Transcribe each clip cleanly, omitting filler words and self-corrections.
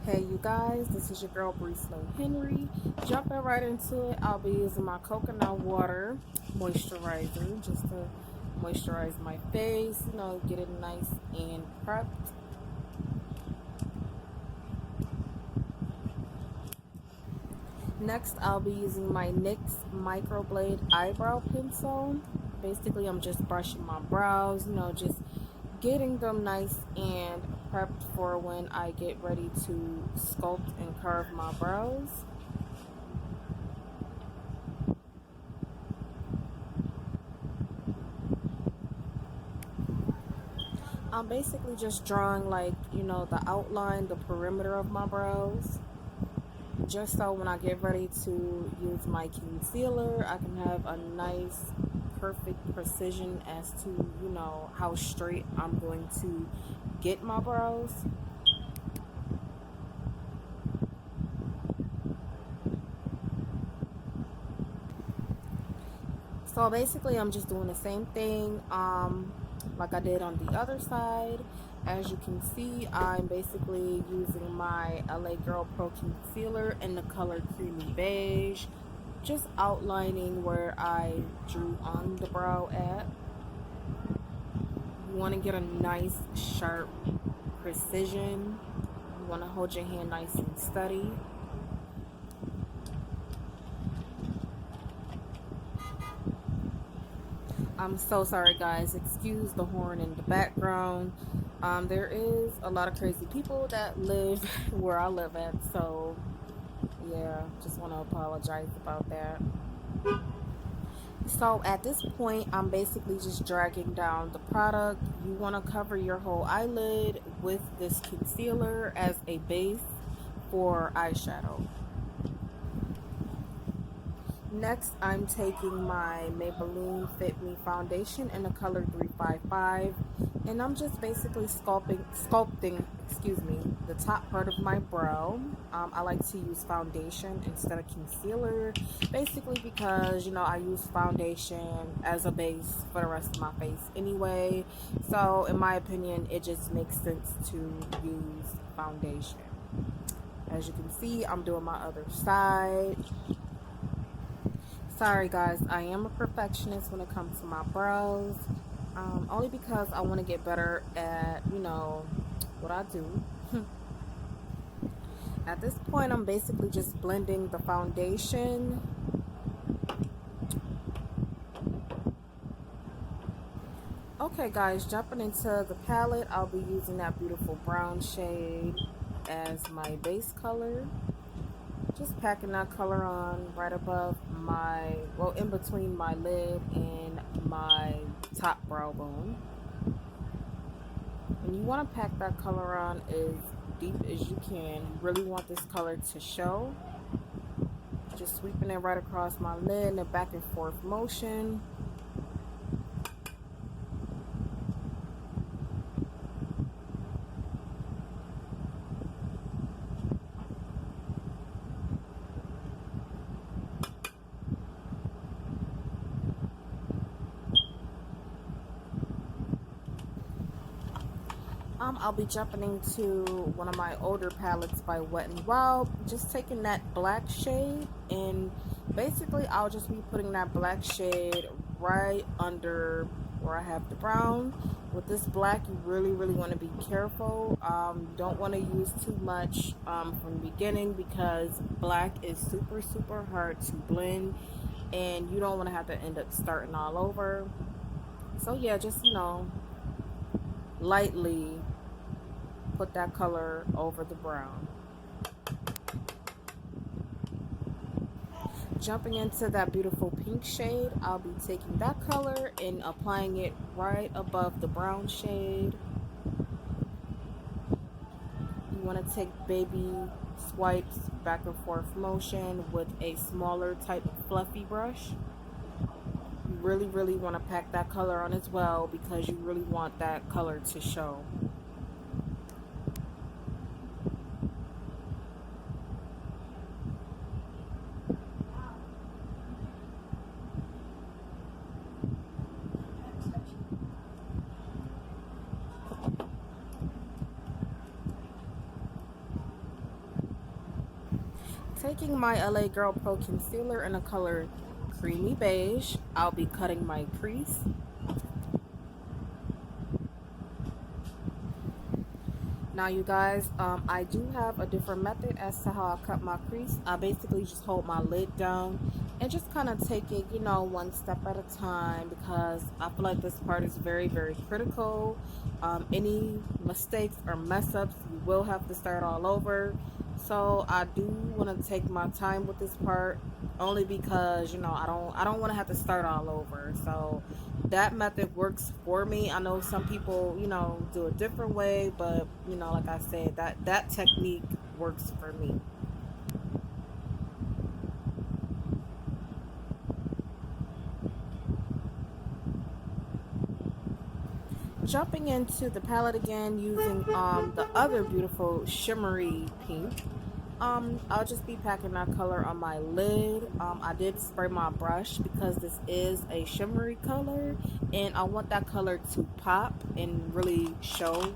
Hey you guys, this is your girl Bree Slow Henry. Jumping right into it, I'll be using my coconut water moisturizer just to moisturize my face, get it nice and prepped. Next, I'll be using my NYX Microblade Eyebrow Pencil. Basically, I'm just brushing my brows, just getting them nice and prepped for when I get ready to sculpt and curve my brows. I'm basically just drawing the outline, the perimeter of my brows. Just so when I get ready to use my concealer, I can have a nice, perfect precision as to, how straight I'm going to get my brows. So basically, I'm just doing the same thing like I did on the other side. As you can see, I'm basically using my LA Girl Pro Concealer in the color Creamy Beige, just outlining where I drew on the brow at. You want to get a nice, sharp precision. You want to hold your hand nice and steady. I'm so sorry guys, excuse the horn in the background. There is a lot of crazy people that live where I live at, so yeah, just want to apologize about that. So at this point, I'm basically just dragging down the product. You want to cover your whole eyelid with this concealer as a base for eyeshadow. Next, I'm taking my Maybelline Fit Me foundation in the color 355, and I'm just basically sculpting, the top part of my brow. I like to use foundation instead of concealer, basically because, I use foundation as a base for the rest of my face anyway. So, in my opinion, it just makes sense to use foundation. As you can see, I'm doing my other side. Sorry guys, I am a perfectionist when it comes to my brows. Only because I want to get better at, what I do. At this point, I'm basically just blending the foundation. Okay guys, jumping into the palette, I'll be using that beautiful brown shade as my base color. Just packing that color on right above in between my lid and my top brow bone. And you want to pack that color on as deep as you can. You really want this color to show. Just sweeping it right across my lid in a back and forth motion. I'll be jumping into one of my older palettes by Wet n Wild, just taking that black shade, and basically I'll just be putting that black shade right under where I have the brown. With this black, you really want to be careful. Don't want to use too much from the beginning, because black is super hard to blend, and you don't want to have to end up starting all over. So yeah, just lightly put that color over the brown. Jumping into that beautiful pink shade, I'll be taking that color and applying it right above the brown shade. You want to take baby swipes, back and forth motion with a smaller type of fluffy brush. You really want to pack that color on as well, because you really want that color to show. Taking my LA Girl Pro Concealer in the color Creamy Beige, I'll be cutting my crease. Now you guys, I do have a different method as to how I cut my crease. I basically just hold my lid down and just kind of take it, you know, one step at a time, because I feel like this part is very, very critical. Any mistakes or mess ups, you will have to start all over. So I do want to take my time with this part, only because, you know, I don't want to have to start all over. So that method works for me. I know some people, you know, do a different way, but you know, like I said, that technique works for me. Jumping into the palette again, using the other beautiful shimmery pink. I'll just be packing that color on my lid. I did spray my brush because this is a shimmery color and I want that color to pop and really show.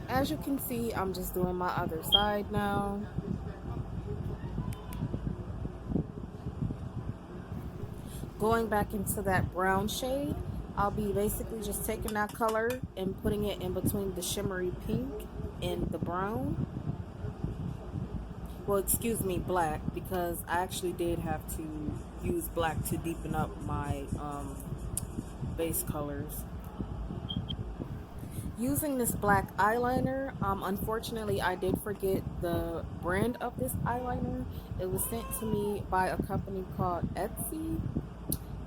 As you can see, I'm just doing my other side now. Going back into that brown shade, I'll be basically just taking that color and putting it in between the shimmery pink and the brown. Well, excuse me, black, because I actually did have to use black to deepen up my base colors. Using this black eyeliner, unfortunately I did forget the brand of this eyeliner. It was sent to me by a company called Ipsy.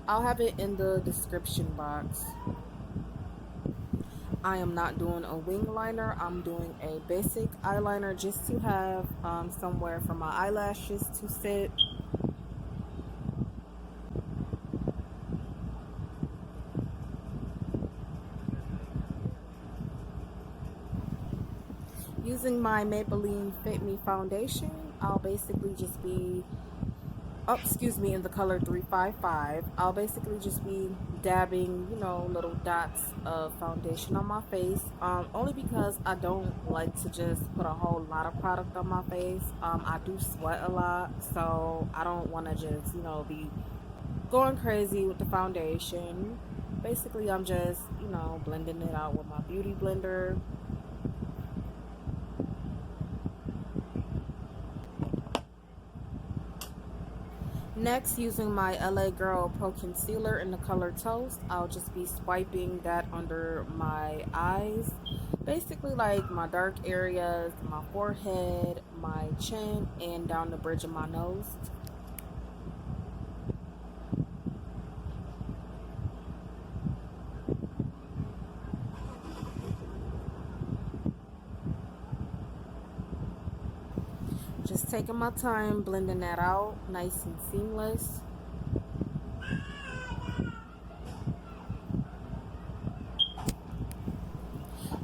I'll have it in the description box. I am not doing a wing liner. I'm doing a basic eyeliner just to have somewhere for my eyelashes to sit. Using my Maybelline Fit Me foundation, I'll basically just be, oh, excuse me, in the color 355. I'll basically just be dabbing, you know, little dots of foundation on my face, only because I don't like to just put a whole lot of product on my face. I do sweat a lot, so I don't want to just, you know, be going crazy with the foundation. Basically, I'm just, you know, blending it out with my beauty blender. Next, using my LA Girl Pro Concealer in the color Toast, I'll just be swiping that under my eyes. Basically like my dark areas, my forehead, my chin, and down the bridge of my nose. Just taking my time blending that out, nice and seamless.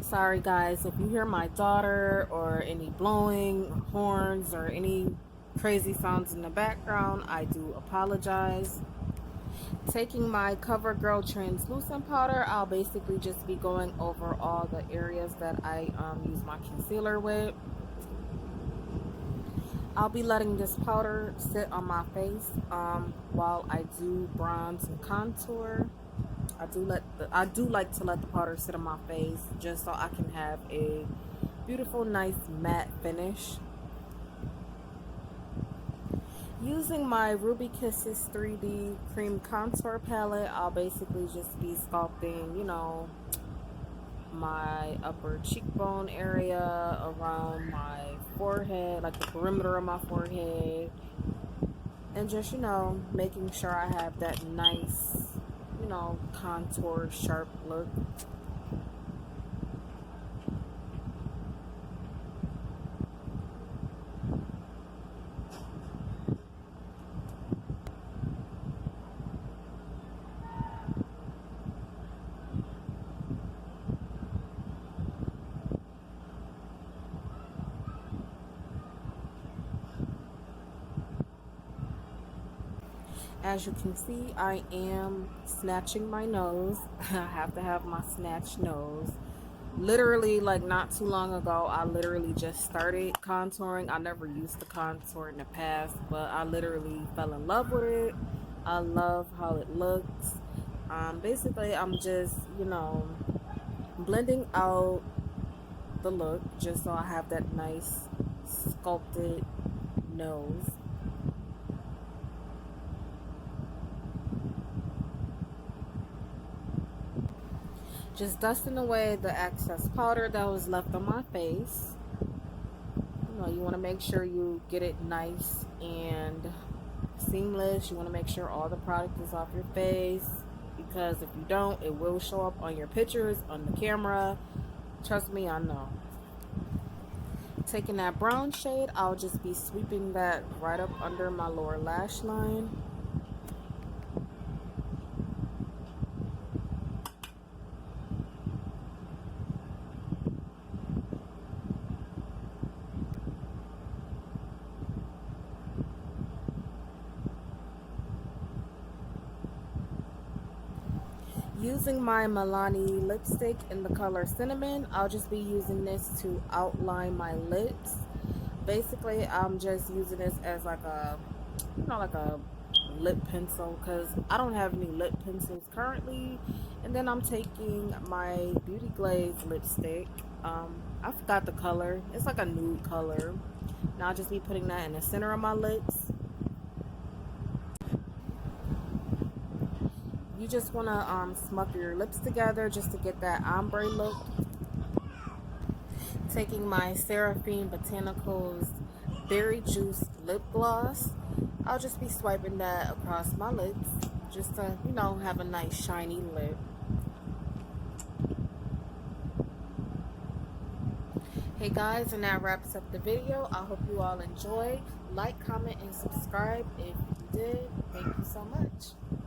Sorry guys, if you hear my daughter or any blowing horns or any crazy sounds in the background, I do apologize. Taking my CoverGirl translucent powder, I'll basically just be going over all the areas that I use my concealer with. I'll be letting this powder sit on my face while I do bronze and contour. I do like to let the powder sit on my face just so I can have a beautiful, nice matte finish. Using my Ruby Kisses 3D Cream Contour Palette, I'll basically just be sculpting, you know, my upper cheekbone area, around my forehead, like the perimeter of my forehead, and just, you know, making sure I have that nice, you know, contour sharp look. As you can see, I am snatching my nose. I have to have my snatched nose. Literally, like not too long ago, I literally just started contouring. I never used to contour in the past, but I literally fell in love with it. I love how it looks. Basically, I'm just, blending out the look just so I have that nice sculpted nose. Just dusting away the excess powder that was left on my face. You want to make sure you get it nice and seamless. You want to make sure all the product is off your face, because if you don't, it will show up on your pictures, on the camera. Trust me, I know. Taking that brown shade, I'll just be sweeping that right up under my lower lash line. Using my Milani lipstick in the color Cinnamon, I'll just be using this to outline my lips. Basically, I'm just using this as like a, like a lip pencil, because I don't have any lip pencils currently. And then I'm taking my Beauty Glazed lipstick. I forgot the color. It's like a nude color. Now I'll just be putting that in the center of my lips. You just want to smudge your lips together just to get that ombre look. Taking my Seraphine Botanicals Berry Juice lip gloss, I'll just be swiping that across my lips just to, have a nice shiny lip. Hey guys, and that wraps up the video. I hope you all enjoyed. Like, comment, and subscribe if you did. Thank you so much.